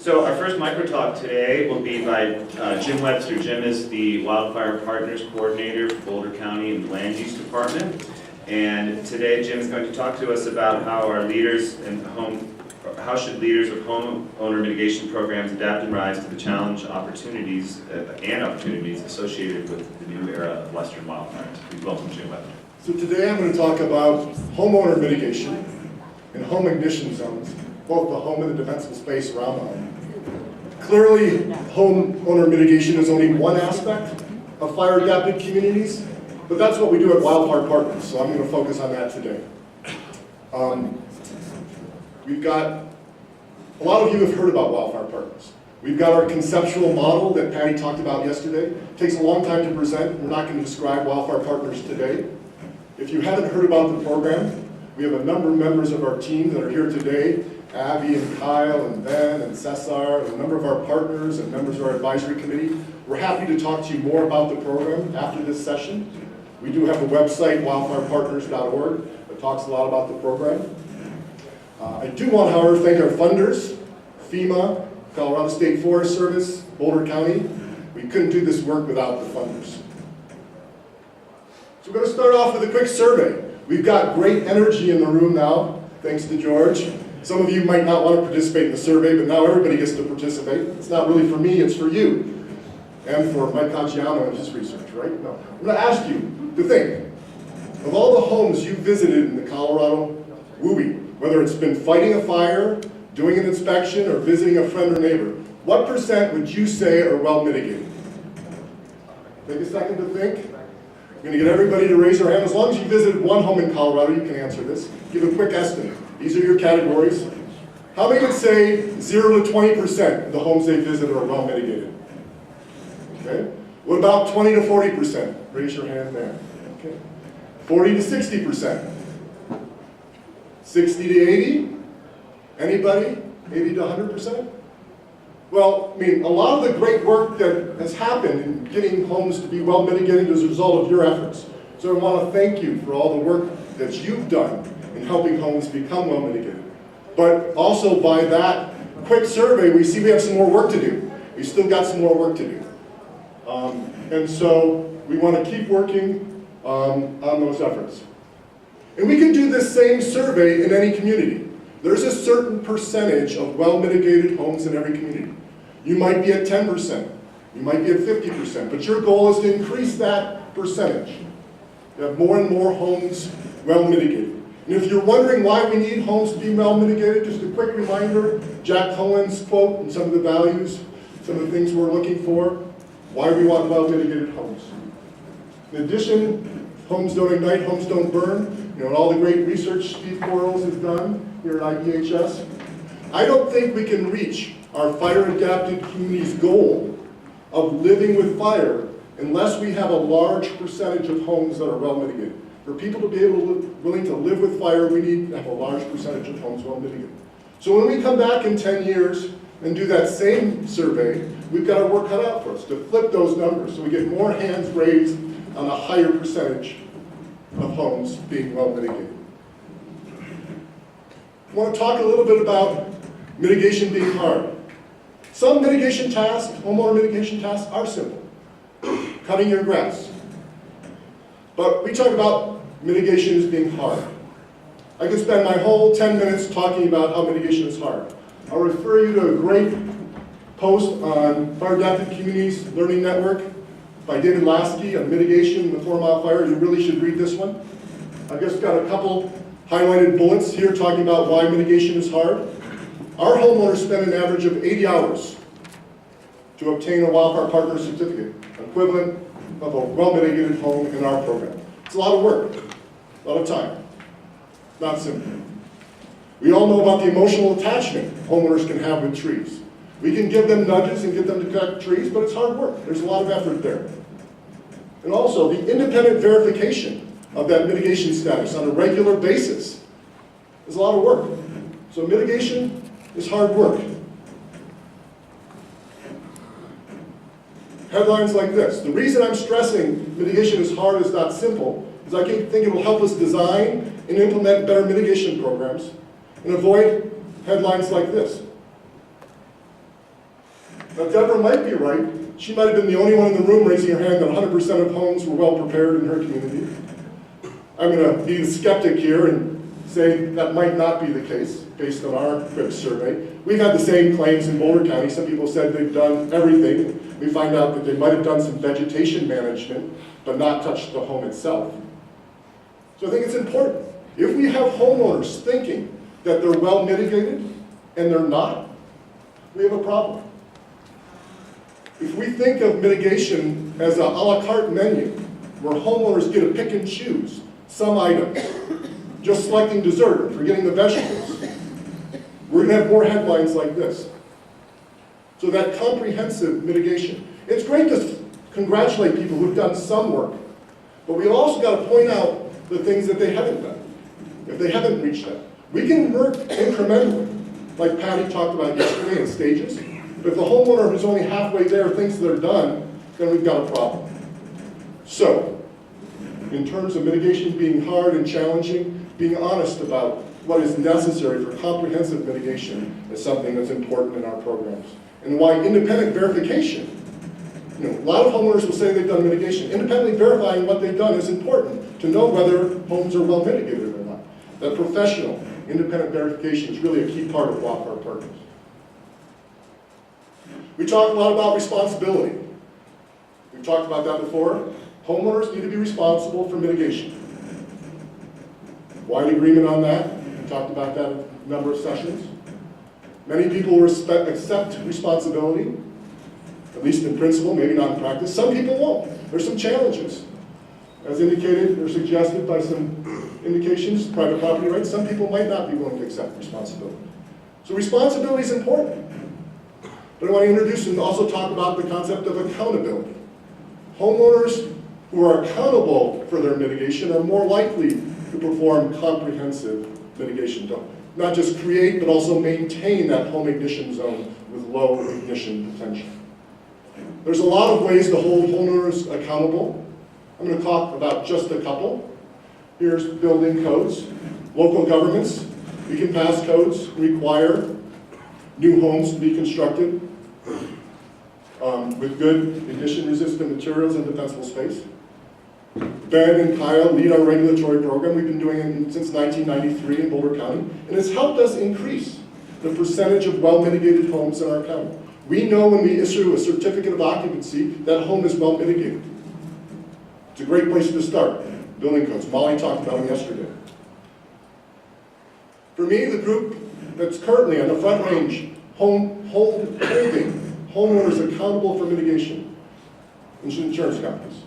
So our first micro talk today will be by Jim Webster. Jim is the Wildfire Partners Coordinator for Boulder County and the Land Use Department. And today Jim is going to talk to us about how our leaders and how should leaders of homeowner mitigation programs adapt and rise to the challenge, opportunities associated with the new era of western wildfires. Please welcome Jim Webster. So today I'm going to talk about homeowner mitigation and home ignition zones, both the home and the defensible space around the home. Clearly, homeowner mitigation is only one aspect of fire-adapted communities, but that's what we do at Wildfire Partners, so I'm going to focus on that today. We've got, a lot of you have heard about Wildfire Partners. We've got our conceptual model that Patty talked about yesterday. It takes a long time to present. We're not going to describe Wildfire Partners today. If you haven't heard about the program, we have a number of members of our team that are here today, Abby and Kyle and Ben and Cesar, and a number of our partners and members of our advisory committee. We're happy to talk to you more about the program after this session. We do have a website, wildfirepartners.org, that talks a lot about the program. I do want, however, to thank our funders, FEMA, Colorado State Forest Service, Boulder County. We couldn't do this work without the funders. So we're going to start off with a quick survey. We've got great energy in the room now, thanks to George. Some of you might not want to participate in the survey, but now everybody gets to participate. It's not really for me, it's for you. And for Mike Cacciano and his research, right? No. I'm going to ask you to think of all the homes you visited in the Colorado WUBI, whether it's been fighting a fire, doing an inspection, or visiting a friend or neighbor. What percent would you say are well mitigated? Take a second to think. I'm going to get everybody to raise their hand. As long as you visited one home in Colorado, you can answer this. Give a quick estimate. These are your categories. How many would say 0 to 20% of the homes they visit are well mitigated? Okay. What about 20 to 40%? Raise your hand there. Okay. 40 to 60%. 60 to 80? Anybody? 80 to 100%? Well, I mean, a lot of the great work that has happened in getting homes to be well mitigated is a result of your efforts. So I want to thank you for all the work that you've done in helping homes become well mitigated. But also by that quick survey, we see we have some more work to do. We've still got some more work to do. And so we want to keep working on those efforts. And we can do this same survey in any community. There's a certain percentage of well-mitigated homes in every community. You might be at 10%, you might be at 50%, but your goal is to increase that percentage. You have more and more homes well-mitigated. And if you're wondering why we need homes to be well-mitigated, just a quick reminder, Jack Cohen's quote and some of the values, some of the things we're looking for, why we want well-mitigated homes. In addition, homes don't ignite, homes don't burn. You know, and all the great research Steve Quarles has done here at IEHS. I don't think we can reach our fire-adapted community's goal of living with fire unless we have a large percentage of homes that are well mitigated. For people to be willing to live with fire, we need to have a large percentage of homes well mitigated. So when we come back in 10 years and do that same survey, we've got our work cut out for us to flip those numbers so we get more hands raised on a higher percentage of homes being well mitigated. I want to talk a little bit about mitigation being hard. Some mitigation tasks, homeowner mitigation tasks, are simple. Cutting your grass. But we talk about mitigation as being hard. I could spend my whole 10 minutes talking about how mitigation is hard. I'll refer you to a great post on Fire Adapted Communities Learning Network by David Lasky on mitigation in the Fourmile Fire. You really should read this one. I've just got a couple highlighted bullets here talking about why mitigation is hard. Our homeowners spend an average of 80 hours to obtain a Wildfire Partner certificate, equivalent of a well-mitigated home in our program. It's a lot of work, a lot of time. Not simple. We all know about the emotional attachment homeowners can have with trees. We can give them nudges and get them to cut trees, but it's hard work. There's a lot of effort there. And also, the independent verification of that mitigation status on a regular basis is a lot of work. So mitigation is hard work. Headlines like this. The reason I'm stressing mitigation is hard is not simple is I think it will help us design and implement better mitigation programs and avoid headlines like this. Now, Deborah might be right. She might have been the only one in the room raising her hand that 100% of homes were well prepared in her community. I'm going to be the skeptic here and say that might not be the case based on our quick survey. We've had the same claims in Boulder County. Some people said they've done everything. We find out that they might have done some vegetation management, but not touched the home itself. So I think it's important. If we have homeowners thinking that they're well mitigated and they're not, we have a problem. If we think of mitigation as a la carte menu, where homeowners get to pick and choose some items, just selecting dessert and forgetting the vegetables, we're going to have more headlines like this. So that comprehensive mitigation. It's great to congratulate people who've done some work, but we also got to point out the things that they haven't done, if they haven't reached that. We can work incrementally, like Patty talked about yesterday, in stages. But if the homeowner who's only halfway there thinks they're done, then we've got a problem. So, in terms of mitigation being hard and challenging, being honest about what is necessary for comprehensive mitigation is something that's important in our programs. And why independent verification, a lot of homeowners will say they've done mitigation. Independently verifying what they've done is important to know whether homes are well mitigated or not. That professional, independent verification is really a key part of Wildfire Partners. We talk a lot about responsibility. We've talked about that before. Homeowners need to be responsible for mitigation. Wide agreement on that. We talked about that in a number of sessions. Many people accept responsibility, at least in principle, maybe not in practice. Some people won't. There's some challenges. As indicated or suggested by some indications, private property rights, some people might not be willing to accept responsibility. So responsibility is important. But I want to introduce and also talk about the concept of accountability. Homeowners who are accountable for their mitigation are more likely to perform comprehensive mitigation. Not just create, but also maintain that home ignition zone with low ignition potential. There's a lot of ways to hold homeowners accountable. I'm going to talk about just a couple. Here's building codes. Local governments, we can pass codes, require new homes to be constructed with good ignition-resistant materials and defensible space. Ben and Kyle lead our regulatory program. We've been doing it since 1993 in Boulder County, and it's helped us increase the percentage of well-mitigated homes in our county. We know when we issue a certificate of occupancy, that home is well mitigated. It's a great place to start. Building codes. Molly talked about them yesterday. For me, the group that's currently on the front range, holding homeowners accountable for mitigation, insurance companies.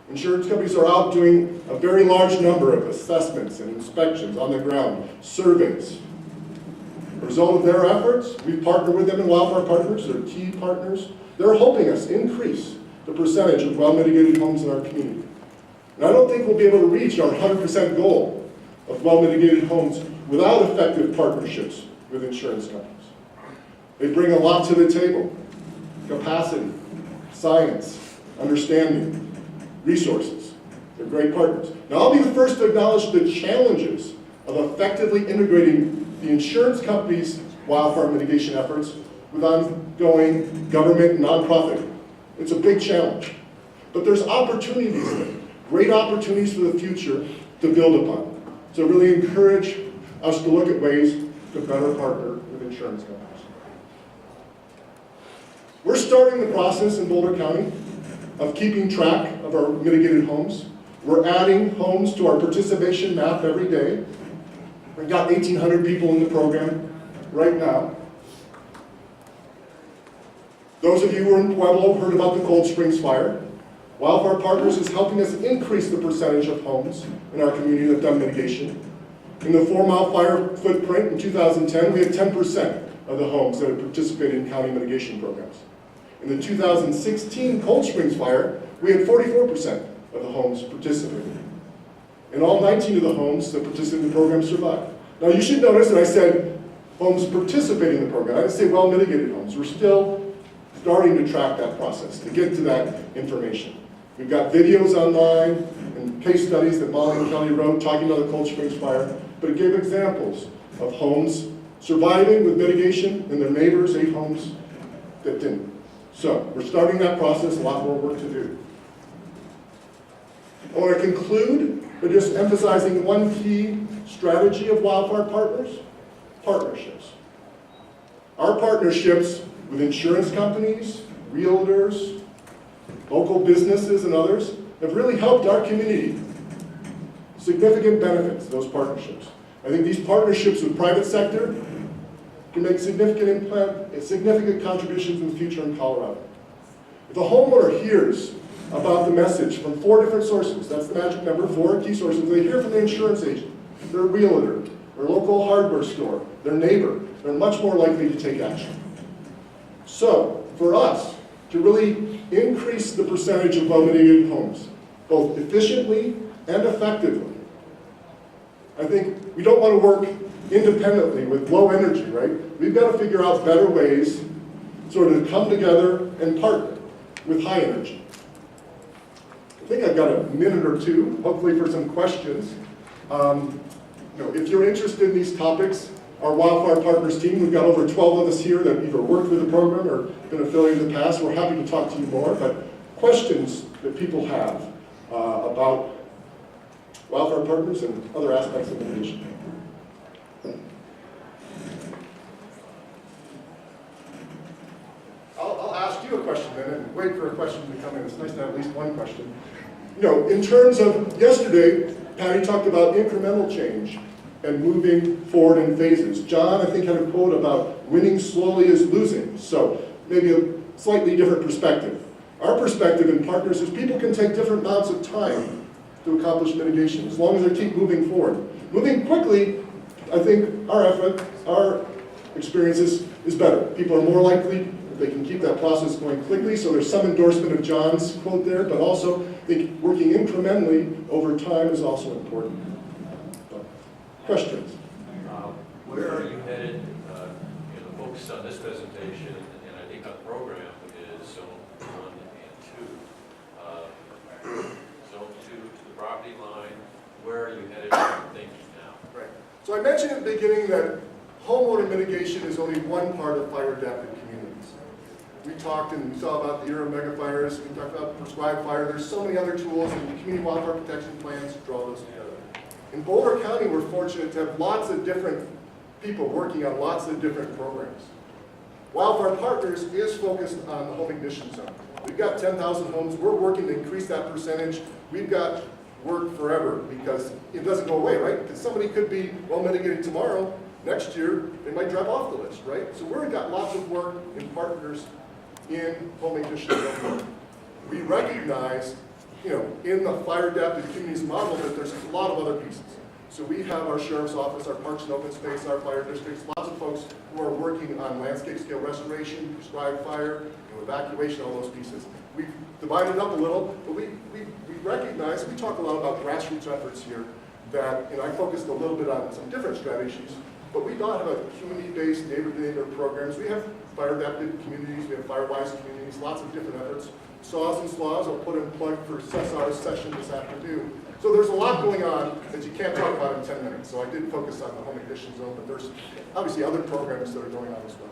Insurance companies are out doing a very large number of assessments and inspections on the ground, surveys. As a result of their efforts, we've partnered with them in Wildfire Partners, they're key partners. They're helping us increase the percentage of well-mitigated homes in our community. And I don't think we'll be able to reach our 100% goal of well-mitigated homes without effective partnerships with insurance companies. They bring a lot to the table: capacity, science, understanding, resources. They're great partners. Now, I'll be the first to acknowledge the challenges of effectively integrating the insurance company's wildfire mitigation efforts with ongoing government and nonprofit. It's a big challenge. But there's opportunities there, great opportunities for the future to build upon. So really encourage us to look at ways to better partner with insurance companies. We're starting the process in Boulder County of keeping track of our mitigated homes. We're adding homes to our participation map every day. We've got 1,800 people in the program right now. Those of you who are in Pueblo heard about the Cold Springs fire. Wildfire Partners is helping us increase the percentage of homes in our community that have done mitigation. In the Fourmile fire footprint in 2010, we had 10% of the homes that had participated in county mitigation programs. In the 2016 Cold Springs fire, we had 44% of the homes participating. And all 19 of the homes that participated in the program survived. Now you should notice that I said homes participating in the program. I didn't say well-mitigated homes. We're still starting to track that process to get to that information. We've got videos online and case studies that Molly and Kelly wrote talking about the Cold Springs fire, but it gave examples of homes surviving with mitigation and their neighbors, 8 homes, that didn't. So we're starting that process, a lot more work to do. I want to conclude by just emphasizing one key strategy of Wildfire Partners: partnerships. Our partnerships with insurance companies, realtors, local businesses, and others have really helped our community. Significant benefits, those partnerships. I think these partnerships with private sector can make significant contributions in the future in Colorado. If a homeowner hears about the message from 4 different sources, that's the magic number, 4 key sources, they hear from the insurance agent, their realtor, their local hardware store, their neighbor, they're much more likely to take action. So, for us to really increase the percentage of well-mitigated homes, both efficiently and effectively, I think we don't want to work independently with low energy, right? We've got to figure out better ways sort of to come together and partner with high energy. I think I've got a minute or two, hopefully for some questions. If you're interested in these topics, our Wildfire Partners team, we've got over 12 of us here that either worked with the program or been affiliated in the past. We're happy to talk to you more, but questions that people have about Wildfire Partners and other aspects of mitigation. I'll ask you a question then and wait for a question to come in. It's nice to have at least one question. In terms of yesterday, Patty talked about incremental change and moving forward in phases. John, I think, had a quote about winning slowly is losing. So maybe a slightly different perspective. Our perspective in partners is people can take different amounts of time to accomplish mitigation, as long as they keep moving forward. Moving quickly, I think our experience is better. People are more likely, if they can keep that process going quickly, so there's some endorsement of John's quote there, but also I think working incrementally over time is also important. Questions? Where are you headed? The focus on this presentation, and I think on the program, is zone 1 and 2. Zone 2 to the property line. Where are you headed thinking now? Right. So I mentioned at the beginning that homeowner mitigation is only one part of fire-adapted communities. We talked and we saw about the era of megafires. We talked about prescribed fire. There's so many other tools and community wildfire protection plans to draw those together. In Boulder County, we're fortunate to have lots of different people working on lots of different programs. Wildfire Partners is focused on the home ignition zone. We've got 10,000 homes. We're working to increase that percentage. We've got work forever because it doesn't go away, right? Because somebody could be well mitigated tomorrow. Next year, they might drop off the list, right? So we've got lots of work in partners in home ignition zone. We recognize in the fire-adapted communities model that there's a lot of other pieces. So we have our sheriff's office, our parks and open space, our fire districts, lots of folks who are working on landscape scale restoration, prescribed fire, evacuation, all those pieces. We've divided up a little, but we recognize, we talk a lot about grassroots efforts here, that, I focused a little bit on some different strategies, but we don't have a community-based neighbor-to-neighbor programs. We have fire-adapted communities, we have Firewise communities, lots of different efforts. Saws and slaws, I'll put in plug for Cesar's session this afternoon. So there's a lot going on that you can't talk about in 10 minutes. So I did focus on the home ignition zone, but there's obviously other programs that are going on as well.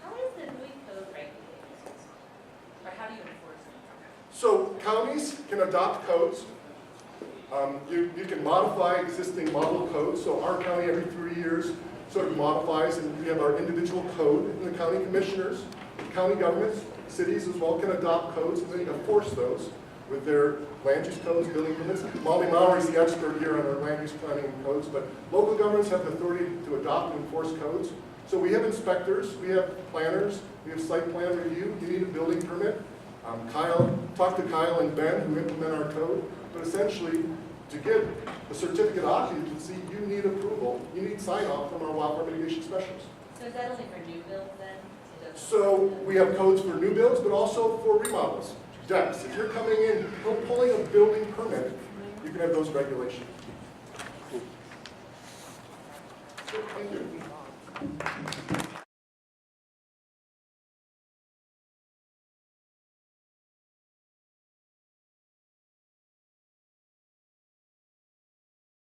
How is the NUI code regulated? Or how do you enforce it? So counties can adopt codes. You can modify existing model codes. So our county every 3 years sort of modifies, and we have our individual code, and the county commissioners, county governments, cities as well, can adopt codes and then enforce those with their land use codes, building permits. Molly Maury is the expert here on our land use planning and codes, but local governments have the authority to adopt and enforce codes. So we have inspectors, we have planners, we have site plan review. You need a building permit. Talk to Kyle and Ben who implement our code, but essentially to get a certificate of occupancy, you need approval, you need sign-off from our wildfire mitigation specialists. So is that only for new builds then? So we have codes for new builds, but also for remodels. Decks. If you're coming in, pulling a building permit, you can have those regulations. Thank you.